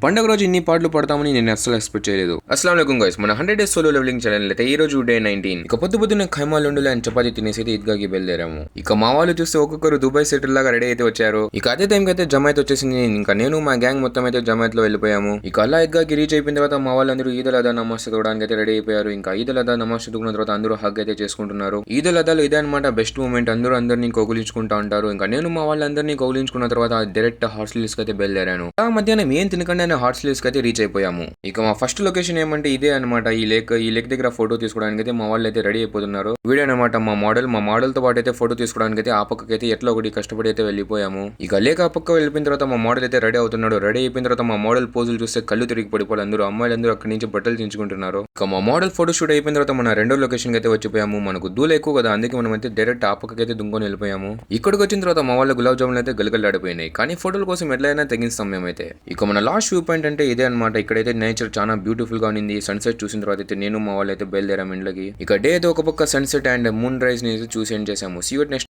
పండుగ రోజు ఇన్ని పాటలు పడతామని నేను అస్సలు ఎక్స్పెక్ట్ చేయలేదు. అస్సలం వాలేకుం గైస్, మన 100 డేస్ సోలో లెవెలింగ్ ఛానల్ అయితే ఈ రోజు డే 19. ఇక పొద్దున్న ఖైమాలుండులు అండ్ చపాతీ తినేసి అయితే ఈద్గాకి బయలుదేరాము. ఇక మా వాళ్ళు చూస్తే ఒక్కొక్కరు దుబాయ్ సెటిల్ లాగా రెడీ అయితే వచ్చారు. ఇక అదే టైంకి అయితే జమాయత్ వచ్చేసింది. ఇంకా నేను మా గ్యాంగ్ మొత్తం అయితే జమాయత్ లో వెళ్ళిపోయాము. ఇక అల్లా ఈద్గాకి రీచ్ అయిపోయిన తర్వాత మా వాళ్ళందరూ ఈద్ అల్ అదా నమాజ్ చదవడానికి అయితే రెడీ అయిపోయారు. ఇంకా ఈద్ అల్ అదా నమాజ్ చదువుకున్న తర్వాత అందరూ హగ్ అయితే చేసుకుంటున్నారు. ఈద్ అల్ అదాలో ఇదే అనమాట బెస్ట్ మూమెంట్. అందరినీ కౌగులించుకుంటా ఉంటారు. ఇంకా నేను మా వాళ్ళందరినీ కౌగులించుకున్న తర్వాత డైరెక్ట్ హాస్టల్స్ కి అయితే బయలుదేరాను. ఆ మధ్యాహ్నం ఏం తినకుండా హాస్టల్స్ కి అయితే రీచ్ అయిపోయాము. ఇక మా ఫస్ట్ లొకేషన్ ఏమంటే ఇదే అనమాట. ఈ లేక్ దగ్గర ఫోటో తీసుకోవడానికి అయితే మా వాళ్ళు అయితే రెడీ అయిపోతున్నారు. వీడియో అనమాట మా మోడల్ తో పాటు అయితే ఫోటో తీసుకోవడానికి అయితే ఆ పక్కకి అయితే ఎట్లా ఒకటి కష్టపడి అయితే వెళ్ళిపోయాము. ఇక లేక ఆ పక్క వెళ్ళిపోయిన తర్వాత మా మోడల్ అయితే రెడీ అవుతున్నాడు. రెడీ అయిపోయిన తర్వాత మా మోడల్ పోజులు చూస్తే కళ్ళు తిరిగి పడిపోవాలి. అందరూ అమ్మాయిలందరూ అక్కడి నుంచి బట్టలు దించుకుంటున్నారు. ఇక మా మోడల్ ఫోటో షూట్ అయిపోయిన తర్వాత మన రెండో లొకేషన్ అయితే వచ్చిపోయాము. మనకు దూలు ఎక్కువ కదా, అందుకే మనం అయితే డైరెక్ట్ ఆ పక్కకి అయితే దుంకొని వెళ్ళిపోయాము. ఇక్కడికి వచ్చిన తర్వాత మా వాళ్ళ గులాబ్ జాములు అయితే గలగలాడిపోయినాయి. కానీ ఫోటోల కోసం ఎట్లయినా తెగిస్తాం మేమైతే. ఇక మన లాస్ట్ వ్యూ పాయింట్ అంటే ఇదే అనమాట. ఇక్కడైతే నేచర్ చాలా బ్యూటిఫుల్ గా ఉంది. సన్సెట్ చూసిన తర్వాత అయితే నేను మా వాళ్ళు అయితే బయలుదేరాము ఇంట్లోకి. ఇక డే అయితే ఒక పక్క సన్సెట్ అండ్ మూన్ రైజ్ ని చూసి ఎండ్ చేసాము. See you next